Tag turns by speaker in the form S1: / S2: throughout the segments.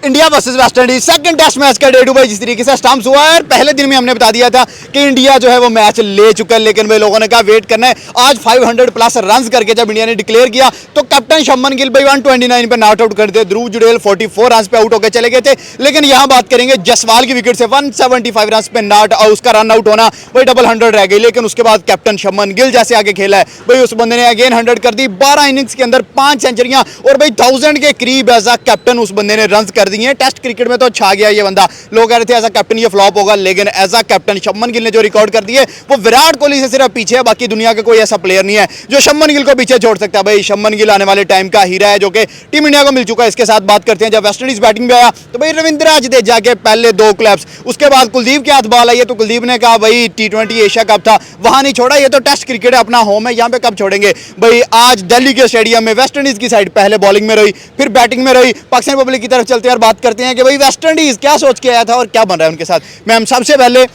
S1: India versus West Indies second test match का day 2 भाई जिस तरीके से स्टंप्स हुआ है, पहले दिन में हमने बता दिया था कि इंडिया जो है वो मैच ले चुका है, लेकिन भाई लोगों ने कहा वेट करना है। आज 500 प्लस रन करके जब इंडिया ने डिक्लेयर किया तो कैप्टन शुभमन गिल भाई 129 पे नॉट आउट कर दिए, ध्रुव जुड़ेल 44 रन पे आउट होकर चले गए थे। लेकिन यहाँ बात करेंगे जसवाल की विकेट से 175 रन पे नॉट आउट, उसका रन आउट होना वही डबल 100 रह गई। लेकिन उसके बाद कैप्टन शुभमन गिल जैसे आगे खेला है भाई उस बंदे ने अगेन 100 कर दी, 12 इनिंग्स के अंदर 5 सेंचुरियां और भाई 1000 के करीब एज अ कैप्टन उस बंदे ने रन कर दिए। टेस्ट क्रिकेट में तो छा गया ये बंदा, लोग कह रहे थे एज अ कैप्टन ये फ्लॉप होगा, लेकिन as a captain Shubman Gill ने जो रिकॉर्ड कर दिए वो विराट कोहली से सिर्फ पीछे है, बाकी दुनिया का कोई ऐसा प्लेयर नहीं है जो शुभमन गिल को पीछे छोड़ सकता है। भाई शुभमन गिल आने वाले टाइम का हीरा है जो कि टीम इंडिया को मिल चुका है। इसके साथ बात करते हैं जब वेस्ट इंडीज बैटिंग में आया तो भाई रविंद्र जडेजा के पहले 2 क्लैप्स, उसके बाद कुलदीप के हाथ बॉल आई है तो कुलदीप ने कहा भाई T20 एशिया कप था वहां नहीं छोड़ा, ये तो टेस्ट क्रिकेट है, अपना होम है, यहाँ पे कब छोड़ेंगे। भाई आज दिल्ली के स्टेडियम में वेस्ट इंडीज की साइड पहले बॉलिंग में रही, फिर बैटिंग में रही। पाकिस्तान पब्लिक की तरफ चलते हैं और बात करते हैं कि भाई वेस्ट इंडीज क्या सोच के आया था और क्या बन रहा है उनके साथ। मैम सबसे पहले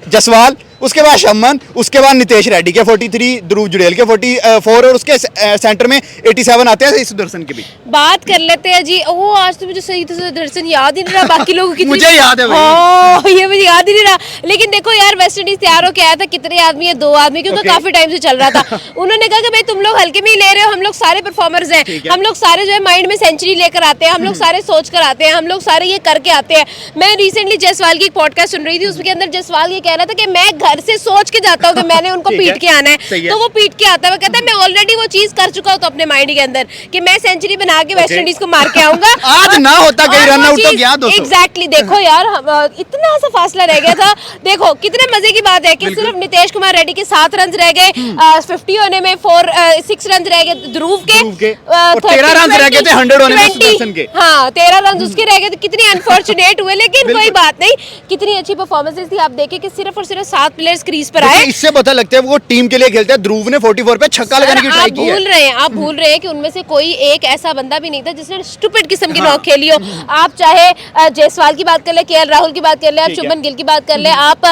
S1: जसवाल, उसके बाद शुभमन, उसके बाद नितेश रेड्डी के 43, ध्रुव जुड़ेल के 44 और उसके सेंटर में 87 आते हैं सुदर्शन के भी।
S2: बात कर लेते हैं जी। वो आज तो मुझे सही से सुदर्शन याद ही नहीं रहा, बाकी लोगों की
S1: मुझे याद है भाई।
S2: ये मुझे याद ही नहीं रहा। लेकिन देखो यार वेस्ट इंडीज तैयार होकर आया था, कितने आदमी है, 2 आदमी, क्योंकि काफी टाइम से चल रहा था। उन्होंने कहा कि भाई तुम लोग हल्के में ही ले रहे हो, हम लोग सारे परफॉर्मर्स हैं, हम लोग सारे जो है माइंड में सेंचुरी लेकर आते हैं, हम लोग सारे सोच कर आते हैं, हम लोग सारे ये करके आते हैं। मैं रिसेंटली जयसवाल की एक पॉडकास्ट सुन रही थी, उसके अंदर जयसवाल ये कह रहा था कि मैं घर से सोच के जाता हूँ कि मैंने उनको पीट के आना है, तो वो पीट के आता है। वो कहता है मैं ऑलरेडी वो चीज कर चुका हूँ तो अपने माइंड के अंदर कि मैं सेंचुरी बना के वेस्ट इंडीज को मार के आऊंगा।
S1: आज ना होता कहीं रन आउट तो गया दोस्तों।
S2: एग्जैक्टली, देखो यार इतना सा फासला रह गया था। देखो कितने मजे की बात है कि सिर्फ नितेश कुमार रेड्डी के 7 रन रह गए, 50 होने में 6 रन रह गए ध्रुव के,
S1: 13 रन रह गए थे 100 होने में सुदर्शन के।
S2: हाँ 13 रन उसके रह गए थे, कितने अनफॉर्चुनेट हुए, लेकिन कोई बात नहीं, कितनी अच्छी परफॉर्मेंस थी। आप देखें कि सिर्फ और सिर्फ 7 प्लेयर्स क्रीज पर आए,
S1: इससे पता लगता है वो टीम के लिए खेलते हैं। ध्रुव ने 44 पे छक्का लगाने की ट्राई की है।
S2: आप भूल रहे हैं कि उनमें से कोई एक ऐसा बंदा भी नहीं था जिसने स्टूपिड किस्म की नॉक खेली हो। आप चाहे जयसवाल की बात कर ले, KL राहुल की बात कर ले, आप शुभमन गिल की बात कर ले, आप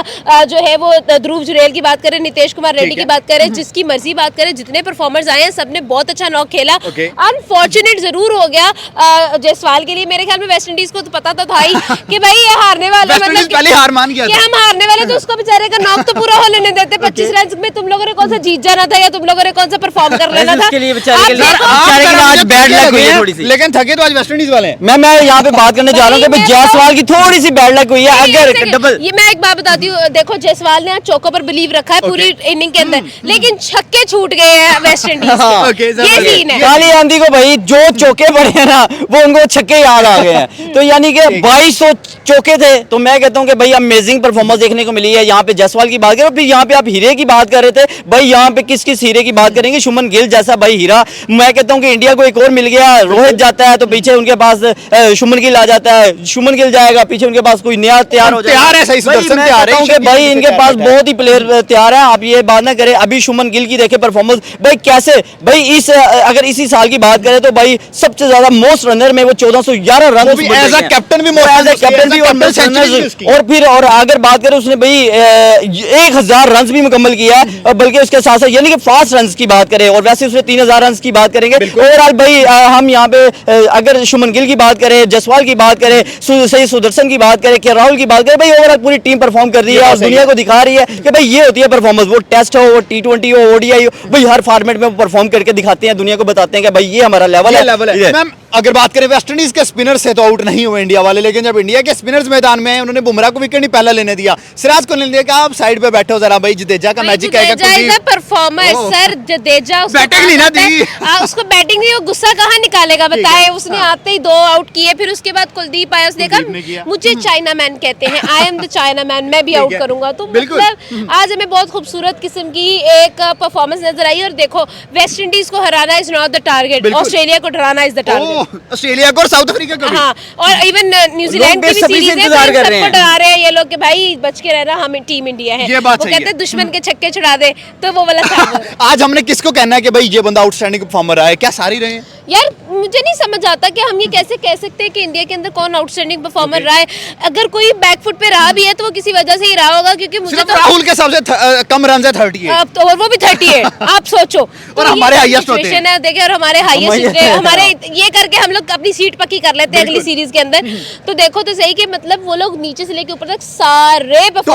S2: जो है वो ध्रुव जुड़ेल की बात करें, नितेश कुमार रेड्डी की बात करें, जिसकी मर्जी बात करें, जितने परफॉर्मर्स आए हैं सबने बहुत अच्छा नॉक खेला। अनफॉर्चुनेट जरूर हो गया जयसवाल के लिए। मेरे ख्याल में वेस्ट इंडीज को तो पता था ही कि भाई ये हारने वाले, मतलब
S1: पहले हार मान गया
S2: कि हम हारने वाले, तो उसको बेचारे का नॉक तो पूरा हो लेने देते। 25 रन में तुम लोगों ने कौन सा जीत जाना था या तुम लोगों ने कौन सा परफॉर्म कर लेना था।
S3: आज बैड लक हुई है थोड़ी सी,
S1: लेकिन थके तो आज वेस्ट इंडीज वाले हैं।
S3: मैं यहाँ पे बात करने जा रहा हूँ कि जयसवाल की थोड़ी सी बैड लक हुई है। अगर डबल,
S2: ये मैं एक बात बताती हूँ, देखो जयसवाल ने आज चौकों पर बिलीव रखा है पूरी इनिंग के अंदर, लेकिन छक्के छूट गए हैं वेस्ट इंडीज, ये सीन है।
S3: काली आंधी को भाई जो चौके पड़े हैं ना वो उनको छक्के याद आ गए हैं। तो यानी कि 2200 चौके थे, तो मैं कहता हूँ कि भाई अमेजिंग परफॉर्मेंस देखने को मिली है। यहाँ पे जयसवाल की बात करें, फिर यहाँ पे आप हीरे की बात कर रहे थे भाई, यहाँ पे किस किस हीरे की बात करेंगे। शुभमन गिल जैसा भाई हीरा, मैं कहता हूँ कि इंडिया को एक और मिल गया। रोहित जाता है तो पीछे उनके पास शुभमन गिल आ जाता है, शुभमन गिल जाएगा पीछे उनके पास कोई नया तैयार हो
S1: तैयार है। सही सुदर्शन तैयार है
S3: भाई, इनके पास बहुत ही प्लेयर तैयार है। आप ये बात ना करें, अभी शुभमन गिल की देखे परफॉर्मेंस भाई कैसे, भाई इस अगर इसी साल की बात करें तो भाई सबसे ज्यादा मोस्ट रनर में वो 1411 रन
S1: एज अ कैप्टन भी,
S3: और फिर और अगर बात करें उसने भाई 1000 रन भी मुकम्मल किया है, बल्कि उसके साथ साथ यानी कि फास्ट रन की बात करें, और वैसे उसने 3000 रन की बात करेंगे ओवरऑल भाई। हम यहाँ पे अगर शुभमन गिल की बात करें, जयसवाल की बात करें, सही सुदर्शन की बात करें, KL राहुल की बात करें, भाई ओवरऑल पूरी टीम परफॉर्म कर रही है और दुनिया को दिखा रही है कि भाई ये होती है परफॉर्मेंस। वो टेस्ट हो, वो T20 हो, ODI हो, भाई हर फॉर्मेट में परफॉर्म करके दिखाते हैं, दुनिया को बताते हैं कि भाई ये हमारा लेवल है।
S1: मैम अगर बात करें वेस्ट इंडीज के स्पिनर से तो आउट नहीं हुए इंडिया वाले, लेकिन जब इंडिया के स्पिनर्स मैदान में उन्होंने बुमराह को विकेट नहीं पहला लेने दिया, सिराज को लेने दिया कि आप साइड पे बैठो जरा, भाई जडेजा का मैजिक आएगा।
S2: Jadeja performer sir, Jadeja
S1: batting नहीं ना दी,
S2: उसको बैटिंग नहीं, वो गुस्सा कहाँ निकालेगा बताए। उसने आते ही 2 आउट किए, फिर उसके बाद कुलदीप आया, उसने कहा मुझे चाइना मैन कहते हैं, I am the China man, मैं भी आउट करूंगा। तो मतलब आज हमें बहुत खूबसूरत किस्म की एक परफॉर्मेंस नजर आई। और देखो वेस्ट इंडीज को हराना is not the target, Australia को हराना इज द टारगेट।
S1: ऑस्ट्रेलिया को और साउथ अफ्रीका को,
S2: हाँ, और इवन न्यूजीलैंड की भी सीरीज है, सबको डरा रहे हैं ये लोग कि भाई बच के रहना, हम टीम इंडिया है। वो कहते हैं दुश्मन के छक्के छुड़ा दे, तो वो वाला
S1: आज हमने किसको कहना है कि भाई ये बंदा आउटस्टैंडिंग परफॉर्मर रहा है, क्या सारी रहे हैं
S2: यार। मुझे नहीं समझ आता कि हम ये कैसे कह सकते हैं कि इंडिया के अंदर कौन आउटस्टैंडिंग परफॉर्मर रहा है। अगर कोई बैकफुट पे रहा भी है तो वो किसी वजह से ही रहा होगा, क्योंकि मुझे तो
S1: राहुल के सबसे कम रन है 30 है,
S2: तो और वो भी 30 है। आप सोचो,
S1: और हमारे हाईएस्ट होते हैं,
S2: देखिए, और हमारे हाईएस्ट, हमारे ये करके करके हम लोग अपनी सीट पक्की कर लेते हैं अगली सीरीज के अंदर। तो देखो तो सही कि मतलब वो लोग नीचे से लेके ऊपर तक सारे
S3: टॉप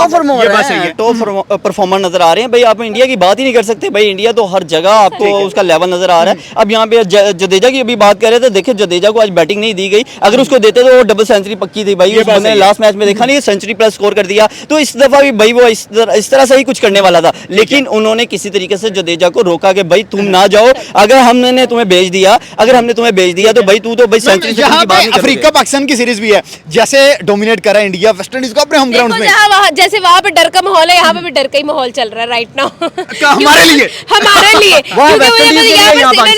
S3: परफॉर्मर नजर आ रहे हैं भाई। आप इंडिया की बात ही नहीं कर सकते भाई, इंडिया तो हर जगह आपको उसका लेवल नजर आ रहा है। अब यहाँ पे जडेजा की अभी बात कर रहे थे, देखिए जडेजा को आज बैटिंग नहीं दी गई, अगर उसको देते तो वो डबल सेंचुरी पक्की थी भाई। उस बंदे ने लास्ट मैच में देखा नहीं, सेंचुरी प्लस स्कोर कर दिया। तो इस दफा भी भाई वो इस तरह से ही कुछ करने वाला था, लेकिन उन्होंने किसी तरीके से जडेजा को रोका कि भाई तुम ना जाओ, अगर हमने तुम्हें भेज दिया तो भाई तू तो भाई सेंचुरी से
S1: यहाँ पे अफ्रीका पाकिस्तान की सीरीज भी है, जैसे डोमिनेट कर रहा है इंडिया वेस्ट इंडीज को अपने होम ग्राउंड में।
S2: जैसे वहाँ पे डर का माहौल है, यहाँ पे भी डर का ही माहौल चल रहा है राइट नाउ
S1: हमारे लिए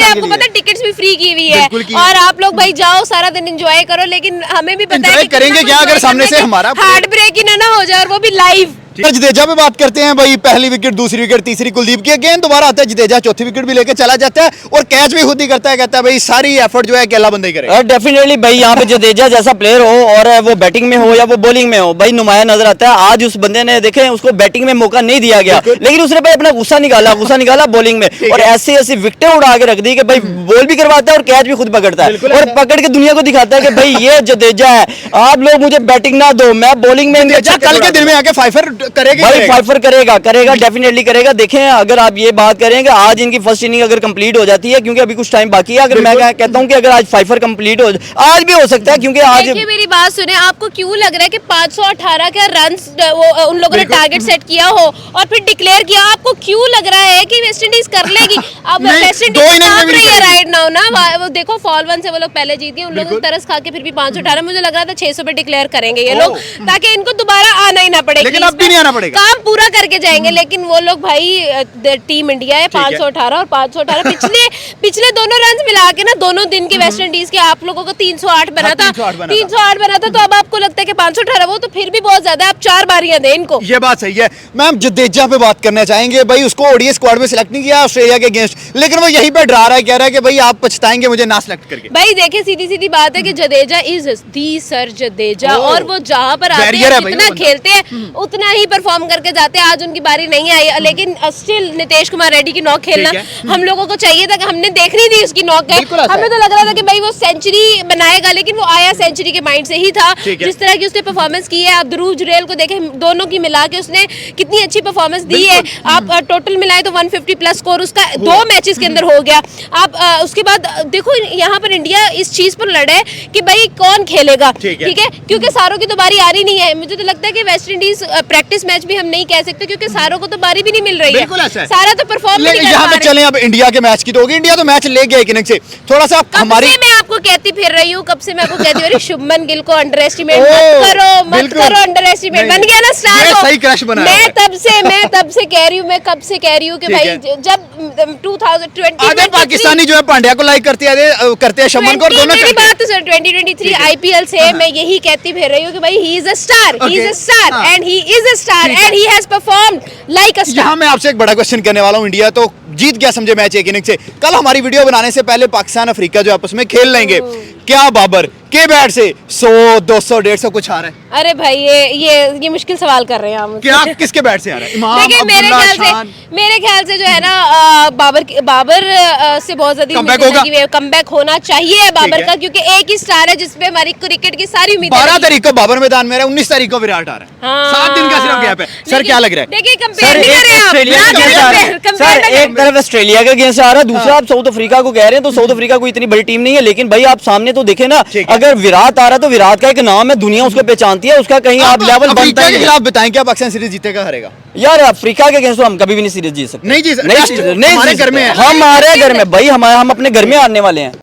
S2: आपको पता है टिकट्स भी फ्री की हुई है, और आप लोग भाई जाओ सारा दिन एंजॉय करो, लेकिन हमें भी पता है
S1: करेंगे क्या अगर सामने से हमारा
S2: हार्ट ब्रेक ही ना हो जाए, और वो भी लाइव।
S1: जडेजा पे बात करते हैं भाई, पहली विकेट, दूसरी विकेट, तीसरी कुलदीप की, गेंद दोबारा आता है जडेजा, चौथी विकेट भी लेके चला जाता है और कैच भी खुद ही करता है, कहता है भाई सारी एफर्ट जो है अकेला बंदा ही करेगा।
S3: डेफिनेटली भाई यहाँ पे जडेजा जैसा प्लेयर हो, और वो बैटिंग में हो या वो बॉलिंग में हो, भाई नुमाया नजर आता है। आज उस बंदे ने देखे उसको बैटिंग में मौका नहीं दिया गया, लेकिन उसने भाई अपना गुस्सा निकाला बॉलिंग में, और ऐसी विकेटें उड़ा के रख दी कि भाई बॉल भी करवाता है और कैच भी खुद पकड़ता है, और पकड़ के दुनिया को दिखाता है कि भाई ये जडेजा है, आप लोग मुझे बैटिंग ना दो, मैं बॉलिंग में।
S1: कल के दिन में आके फाइफर करेगा,
S3: करेगा डेफिनेटली करेगा। देखें अगर आप ये बात करें कि आज इनकी फर्स्ट इनिंग अगर कंप्लीट हो जाती है, क्योंकि अभी कुछ टाइम बाकी है, अगर मैं कहता हूं कि अगर आज फाइफर कंप्लीट हो, आज भी हो सकता है, क्योंकि आज
S2: देखिए मेरी बात सुने, आपको क्यों लग रहा है कि 518 का रन्स उन लोगों ने टारगेट सेट किया हो और फिर डिक्लेयर किया, आपको क्यों लग रहा है कि वेस्ट इंडीज कर लेगी? अब वेस्ट इंडीज काम रही है राइट नाउ ना, वो देखो फॉल 1 से वो लोग पहले जीत गए, उन लोगों को तरस खा के फिर भी 518, मुझे लग रहा था 600 पे डिक्लेयर करेंगे ये लोग, ताकि इनको दोबारा आना ही ना पड़े,
S1: लेकिन अब भी नहीं आना पड़ेगा,
S2: काम पूरा करके जाएंगे। लेकिन वो लोग भाई टीम इंडिया है, 518 और 518 पिछले दोनों रन मिला के ना, दोनों दिन के वेस्ट इंडीज के आप लोगों को 308 बना था, 308 बना था। तो अब आपको लगता है कि 518 वो तो फिर भी बहुत ज्यादा है, आप 4 बारियां दें इनको।
S1: ये बात सही है। मैम जडेजा पे बात करना चाहेंगे भाई, उसको ओडीआई स्क्वाड में सिलेक्ट नहीं किया ऑस्ट्रेलिया के अगेंस्ट, लेकिन वो यही पे डरा रहा है, कह रहा है कि भाई आप पछताएंगे मुझे ना सिलेक्ट करके।
S2: भाई देखिए सीधी बात है कि Jadeja is the sir Jadeja, और वो जहां पर आते हैं जितना खेलते हैं उतना ही परफॉर्म करके जाते हैं। आज उनकी बारी नहीं आई, लेकिन स्टिल नितेश कुमार रेड्डी की नॉक खेलना हम लोगों को चाहिए था, कि हमने देखनी थी उसकी नॉक है, हमें तो लग रहा था कि भाई वो सेंचुरी बनाएगा, लेकिन वो आया सेंचुरी के माइंड से ही था। जिस तरह की उसने परफॉर्मेंस की है, आप ध्रुव जुरेल को देखें, दोनों की मिला के उसने कितनी अच्छी परफॉर्मेंस दी है। आप टोटल मिलाएं तो 150 प्लस स्कोर उसका 2 मैचेस के अंदर हो गया। आप उसके बाद देखो यहाँ पर इंडिया इस चीज पर लड़े कि भाई कौन खेलेगा, ठीक है, क्योंकि सारों की तो बारी आ रही नहीं है। मुझे तो लगता है कि वेस्ट इंडीज प्रैक्टिस मैच भी हम नहीं कह सकते, क्योंकि सारों को तो बारी भी नहीं मिल रही है, सारा तो परफॉर्म नहीं कर पा रहे।
S1: यहाँ पे चलें अब इंडिया के मैच की तो होगी, इंडिया तो मैच ले गया एक इनिंग से, थोड़ा सा हमारी,
S2: मैं आपको कहती फिर रही हूँ, कब से मैं आपको कहती हूँ शुभमन गिल को अंडर एस्टिमेट मत करो, अंडर एस्टिमेट बन गया ना स्टार,
S1: सही क्रश बना।
S2: मैं तब से कह रही हूँ कि भाई जब 2020
S1: पाकिस्तानी जो है पांड्या को लाइक करते हैं, शमन को, दोनों
S2: मेरी बात तो सर 2023 आईपीएल से मैं यही कहती फिर रही हूँ कि भाई he is a star, and he is a star and he has performed like a star.
S1: यहाँ मैं आपसे एक बड़ा क्वेश्चन करने वाला हूँ, इंडिया तो जीत गया समझे मैच एक इनिंग से, कल हमारी वीडियो बनाने से पहले पाकिस्तान अफ्रीका जो आपस में खेल लेंगे, क्या बाबर के बैट से 100 200 150 कुछ आ रहा है?
S2: अरे भाई ये मुश्किल सवाल कर रहे हैं आप।
S1: क्या किसके बैट से आ रहा है? इमाम,
S2: देखिए मेरे ख्याल से जो है ना बाबर से बहुत ज्यादा कमबैक होना चाहिए बाबर का, क्योंकि एक ही स्टार है जिसपे हमारी क्रिकेट की सारी उम्मीदें
S1: 12 तारीख को बाबर मैदान में रहा, 19 तारीख को विराट आ रहा है, 7 दिन का सिर्फ गैप है। सर क्या लग रहा है?
S2: देखिए कंपेयर नहीं कर रहे हैं आप,
S3: सर एक तरफ ऑस्ट्रेलिया के अगेंस्ट आ रहा है, दूसरा आप साउथ अफ्रीका को कह रहे हैं, तो साउथ अफ्रीका कोई इतनी बड़ी टीम नहीं है, लेकिन भाई आप सामने तो देखे ना, अगर विराट आ रहा है तो विराट का एक नाम है, दुनिया उसको पहचानती है, उसका कहीं आप लेवल बनता है।
S1: आप बताएं क्या पाकिस्तान सीरीज जीतेगा हारेगा?
S3: यार अफ्रीका के अगेंस्ट तो हम कभी भी नहीं सीरीज जीत सकते,
S1: नहीं हमारे घर में है,
S3: हमारे घर में भाई हम अपने घर में हारने वाले हैं।